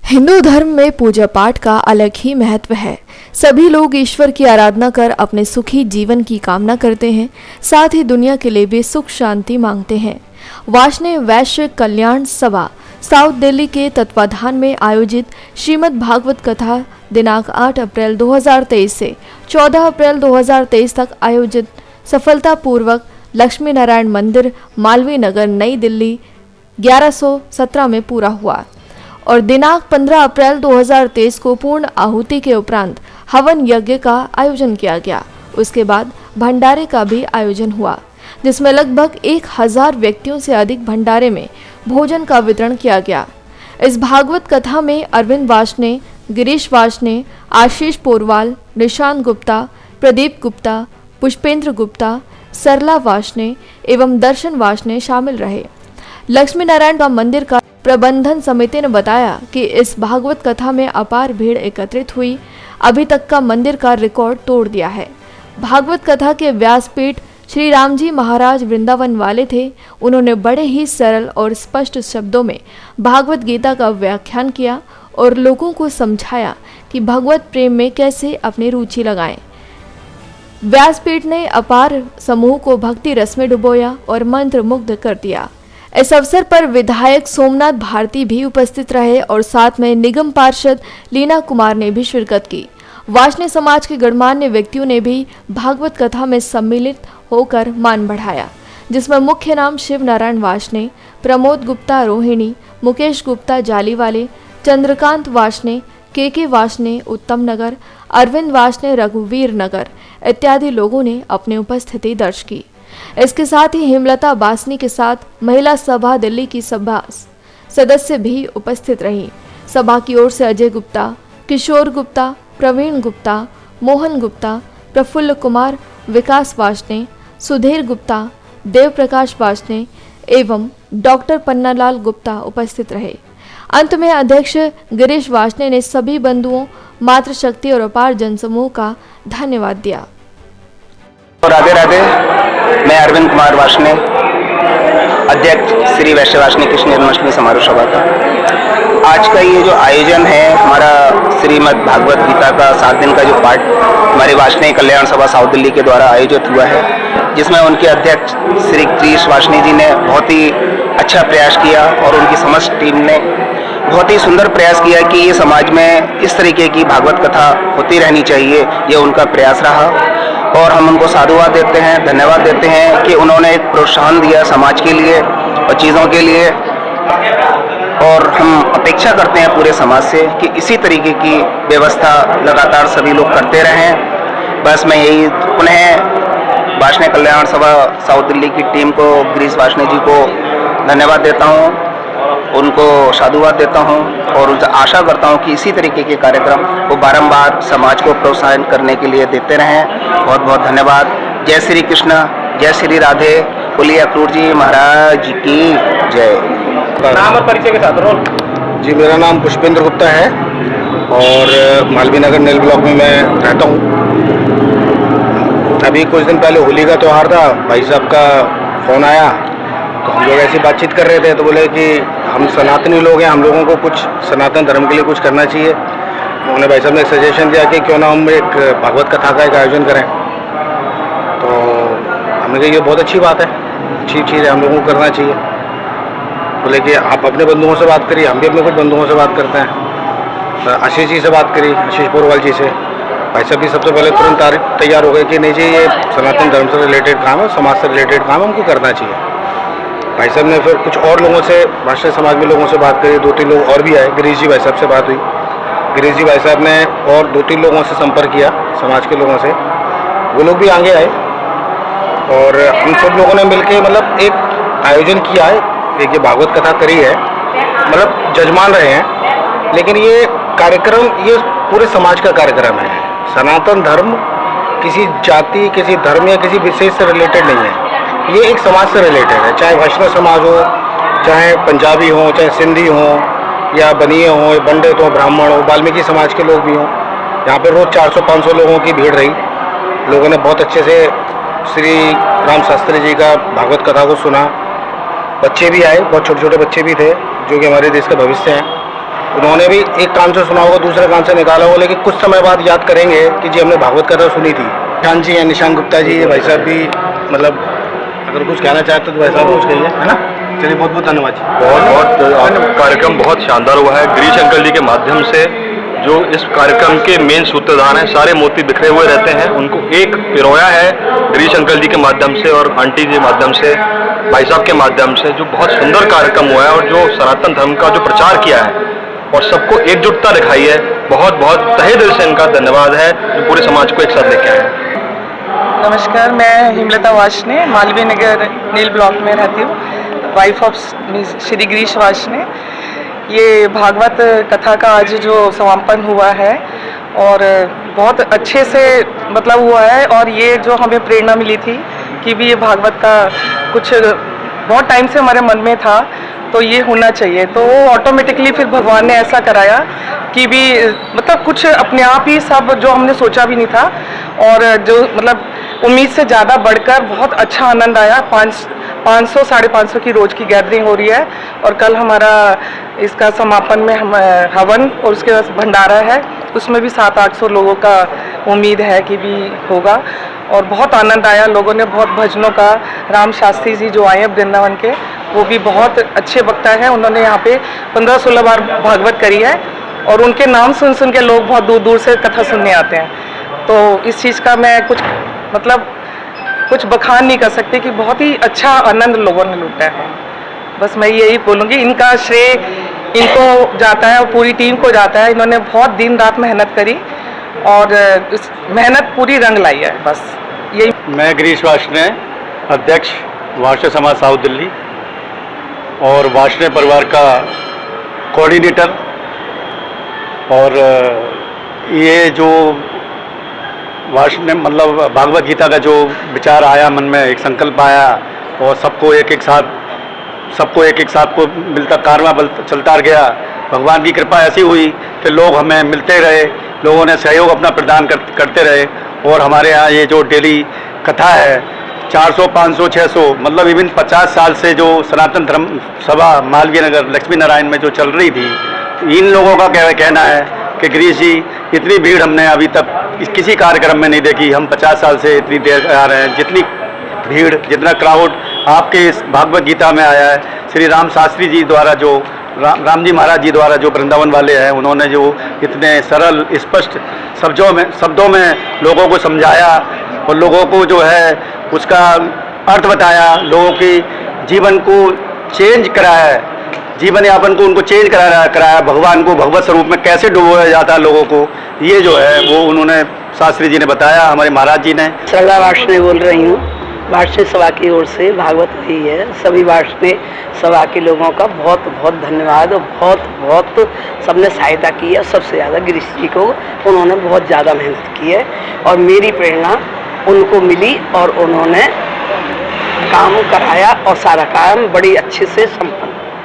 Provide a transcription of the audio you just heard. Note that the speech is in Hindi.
हिंदू धर्म में पूजा पाठ का अलग ही महत्व है। सभी लोग ईश्वर की आराधना कर अपने सुखी जीवन की कामना करते हैं, साथ ही दुनिया के लिए भी सुख शांति मांगते हैं। वार्ष्णेय वैश्य कल्याण सभा साउथ दिल्ली के तत्वाधान में आयोजित श्रीमद् भागवत कथा दिनांक 8 अप्रैल 2023 से 14 अप्रैल 2023 तक आयोजित सफलतापूर्वक लक्ष्मी नारायण मंदिर, मालवीय नगर, नई दिल्ली 1117 में पूरा हुआ और दिनांक 15 अप्रैल 2023 को पूर्ण आहुति के उपरांत हवन यज्ञ का आयोजन किया गया। उसके बाद भंडारे का भी आयोजन हुआ, जिसमें लगभग 1000 व्यक्तियों से अधिक भंडारे में भोजन का वितरण किया गया। इस भागवत कथा में अरविंद वार्ष्णेय, गिरीश वार्ष्णेय, आशीष पोरवाल, निशांत गुप्ता, प्रदीप गुप्ता, पुष्पेंद्र गुप्ता, सरला वार्ष्णेय एवं दर्शन वार्ष्णेय शामिल रहे। लक्ष्मी नारायण का मंदिर का प्रबंधन समिति ने बताया कि इस भागवत कथा में अपार भीड़ एकत्रित हुई, अभी तक का मंदिर का रिकॉर्ड तोड़ दिया है। भागवत कथा के व्यासपीठ श्री राम जी महाराज वृंदावन वाले थे। उन्होंने बड़े ही सरल और स्पष्ट शब्दों में भागवत गीता का व्याख्यान किया और लोगों को समझाया कि भगवत प्रेम में कैसे अपनी रुचि लगाएं। व्यासपीठ ने अपार समूह को भक्ति रस में डुबोया और मंत्र मुग्ध कर दिया। इस अवसर पर विधायक सोमनाथ भारती भी उपस्थित रहे और साथ में निगम पार्षद लीना कुमार ने भी शिरकत की। वार्ष्णेय समाज के गणमान्य व्यक्तियों ने भी भागवत कथा में सम्मिलित होकर मान बढ़ाया, जिसमें मुख्य नाम शिव नारायण वार्ष्णेय, प्रमोद गुप्ता रोहिणी, मुकेश गुप्ता जालीवाले, चंद्रकांत वार्ष्णेय, के वार्ष्णेय उत्तम नगर, अरविंद वार्ष्णेय रघुवीर नगर इत्यादि लोगों ने अपनी उपस्थिति दर्ज की। इसके साथ ही हेमलता बासनी के साथ महिला सभा दिल्ली की सभा सदस्य भी उपस्थित रही। सभा की ओर से अजय गुप्ता, किशोर गुप्ता, प्रवीण गुप्ता, मोहन गुप्ता, प्रफुल्ल कुमार, विकास वार्ष्णेय, सुधीर गुप्ता, देव प्रकाश वार्ष्णेय एवं डॉक्टर पन्नालाल गुप्ता उपस्थित रहे। अंत में अध्यक्ष गिरीश वार्ष्णेय ने सभी बंधुओं, मातृशक्ति और अपार जनसमूह का धन्यवाद दिया। राधे राधे। मैं अरविंद कुमार वार्ष्णेय, अध्यक्ष श्री वैश्य वार्ष्णेय कृष्ण जन्माष्टमी समारोह सभा का। आज का ये जो आयोजन है, हमारा श्रीमद् भागवत गीता का 7 दिन का जो पाठ हमारे वार्ष्णेय कल्याण सभा साउथ दिल्ली के द्वारा आयोजित हुआ है, जिसमें उनके अध्यक्ष श्री गिरीश वार्ष्णेय जी ने बहुत ही अच्छा प्रयास किया और उनकी समस्त टीम ने बहुत ही सुंदर प्रयास किया कि ये समाज में इस तरीके की भागवत कथा होती रहनी चाहिए। ये उनका प्रयास रहा और हम उनको साधुवाद देते हैं, धन्यवाद देते हैं कि उन्होंने एक प्रोत्साहन दिया समाज के लिए और चीज़ों के लिए। और हम अपेक्षा करते हैं पूरे समाज से कि इसी तरीके की व्यवस्था लगातार सभी लोग करते रहें। बस मैं यही पुनः वार्ष्णेय कल्याण सभा साउथ दिल्ली की टीम को, गिरीश वार्ष्णेय जी को धन्यवाद देता हूँ, उनको साधुवाद देता हूँ और उनसे आशा करता हूँ कि इसी तरीके के कार्यक्रम वो बारंबार समाज को प्रोत्साहन करने के लिए देते रहें। बहुत बहुत धन्यवाद। जय श्री कृष्ण, जय श्री राधे। बोलिए अक्रूर जी महाराज की जय। नाम और परिचय के साथ रोल। जी, मेरा नाम पुष्पेंद्र गुप्ता है और मालवीय नगर नेल ब्लॉक में मैं रहता हूँ। अभी कुछ दिन पहले होली का त्यौहार था, भाई साहब का फ़ोन आया तो हम लोग ऐसी बातचीत कर रहे थे तो बोले कि हम सनातनी लोग हैं, हम लोगों को कुछ सनातन धर्म के लिए कुछ करना चाहिए। उन्होंने भाई साहब ने एक सजेशन दिया कि क्यों ना हम एक भागवत कथा का एक आयोजन करें। तो हमने कहा ये बहुत अच्छी बात है, अच्छी चीज़ है, हम लोगों को करना चाहिए। बोले कि आप अपने बंधुओं से बात करिए, हम भी अपने कुछ बंधुओं से बात करते हैं। तो आशीष जी से बात करी, आशीष पोरवाल जी से। भाई साहब भी सबसे पहले तुरंत तैयार हो गए कि नहीं जी, ये सनातन धर्म से रिलेटेड काम है, समाज से रिलेटेड काम हमको करना चाहिए। भाई साहब ने फिर कुछ और लोगों से, राष्ट्रीय समाज में लोगों से बात करी, 2-3 लोग और भी आए। गिरीश जी भाई साहब से बात हुई, गिरीश जी भाई साहब ने और 2-3 लोगों से संपर्क किया, समाज के लोगों से, वो लोग भी आगे आए और हम सब लोगों ने मिलकर मतलब एक आयोजन किया है। एक ये भागवत कथा करी है, मतलब जजमान रहे हैं, लेकिन ये कार्यक्रम ये पूरे समाज का कार्यक्रम है। सनातन धर्म किसी जाति, किसी धर्म या किसी विशेष से रिलेटेड नहीं है, ये एक समाज से रिलेटेड है। चाहे वैष्णव समाज हो, चाहे पंजाबी हो, चाहे सिंधी हो या बनिए हो, पंडित हो, ब्राह्मण हो, वाल्मीकि समाज के लोग भी हों। यहाँ पर रोज़ 400-500 लोगों की भीड़ रही। लोगों ने बहुत अच्छे से श्री राम शास्त्री जी का भागवत कथा को सुना। बच्चे भी आए, बहुत छोटे छोटे बच्चे भी थे जो कि हमारे देश का भविष्य हैं। उन्होंने भी एक कान से सुना होगा, दूसरे कान से निकाला होगा, लेकिन कुछ समय बाद याद करेंगे कि जी हमने भागवत कथा सुनी थी। निशांत जी हैं, निशांत गुप्ता जी, ये भाई साहब भी मतलब अगर कुछ कहना चाहते तो भाई साहब कुछ कहिए, है ना। चलिए बहुत बहुत धन्यवाद जी। बहुत कार्यक्रम बहुत शानदार हुआ है। गिरीश अंकल जी के माध्यम से जो इस कार्यक्रम के मेन सूत्रधार हैं, सारे मोती बिखरे हुए रहते हैं, उनको एक पिरोया है गिरीश अंकल जी के माध्यम से और आंटी जी के माध्यम से, भाई साहब के माध्यम से, जो बहुत सुंदर कार्यक्रम हुआ है और जो सनातन धर्म का जो प्रचार किया है और सबको एकजुटता दिखाई है, बहुत बहुत तहे दिल से इनका धन्यवाद है जो पूरे समाज को एक साथ लेके आए हैं। नमस्कार, मैं हेमलता वार्ष्णेय, मालवीय नगर नील ब्लॉक में रहती हूँ, वाइफ ऑफ श्री गिरीश वार्ष्णेय। ये भागवत कथा का आज जो समापन हुआ है और बहुत अच्छे से मतलब हुआ है, और ये जो हमें प्रेरणा मिली थी कि भी ये भागवत का कुछ बहुत टाइम से हमारे मन में था तो ये होना चाहिए, तो ऑटोमेटिकली फिर भगवान ने ऐसा कराया कि भी मतलब कुछ अपने आप ही सब जो हमने सोचा भी नहीं था, और जो मतलब उम्मीद से ज़्यादा बढ़कर बहुत अच्छा आनंद आया। 500 550 की रोज़ की गैदरिंग हो रही है, और कल हमारा इसका समापन में हम हवन और उसके बाद भंडारा है, उसमें भी 700-800 लोगों का उम्मीद है कि भी होगा। और बहुत आनंद आया, लोगों ने बहुत भजनों का, राम शास्त्री जी जो आए हैं वृंदावन के, वो भी बहुत अच्छे वक्ता हैं, उन्होंने यहाँ पे 15-16 बार भागवत करी है, और उनके नाम सुन सुन के लोग बहुत दूर दूर से कथा सुनने आते हैं। तो इस चीज़ का मैं कुछ बखान नहीं कर सकती कि बहुत ही अच्छा आनंद लोगों ने लूटा है। बस मैं यही बोलूँगी, इनका श्रेय इनको जाता है और पूरी टीम को जाता है। इन्होंने बहुत दिन रात मेहनत करी और इस मेहनत पूरी रंग लाई है। बस यही। मैं गिरीश वार्ष्णेय, अध्यक्ष वार्ष्णेय समाज साउथ दिल्ली और वार्ष्णेय परिवार का कोऑर्डिनेटर। और ये जो वार्ष्णेय मतलब भागवत गीता का जो विचार आया मन में, एक संकल्प आया और सबको एक एक साथ को मिलता कारवां चलता गया। भगवान की कृपा ऐसी हुई कि लोग हमें मिलते रहे, लोगों ने सहयोग अपना प्रदान करते रहे, और हमारे यहाँ ये जो डेली कथा है 400, 500, 600 मतलब इवन 50 साल से जो सनातन धर्म सभा मालवीय नगर लक्ष्मी नारायण में जो चल रही थी, इन लोगों का कहना है कि गिरीश जी इतनी भीड़ हमने अभी तक किसी कार्यक्रम में नहीं देखी। हम 50 साल से इतनी देर आ रहे हैं, जितनी भीड़ जितना क्राउड आपके इस भागवत गीता में आया है। श्री राम शास्त्री जी द्वारा जो राम जी महाराज जी द्वारा जो वृंदावन वाले हैं, उन्होंने जो इतने सरल स्पष्ट शब्दों में लोगों को समझाया और लोगों को जो है उसका अर्थ बताया, लोगों के जीवन को चेंज कराया है, जीवन यापन को उनको चेंज कराया, भगवान को भगवत स्वरूप में कैसे डुबोया जाता है लोगों को, ये जो है वो उन्होंने शास्त्री जी ने बताया, हमारे महाराज जी ने। सरला वार्ष्णेय बोल रही हूँ, वार्ष्णेय सभा की ओर से भागवत हुई है। सभी वार्ष्णेय सभा के लोगों का बहुत बहुत धन्यवाद, और बहुत सबने सहायता की है। सबसे ज़्यादा गिरीश जी को, उन्होंने बहुत ज़्यादा मेहनत की है और मेरी प्रेरणा उनको मिली और उन्होंने काम कराया और सारा काम बड़ी अच्छे से संपन्न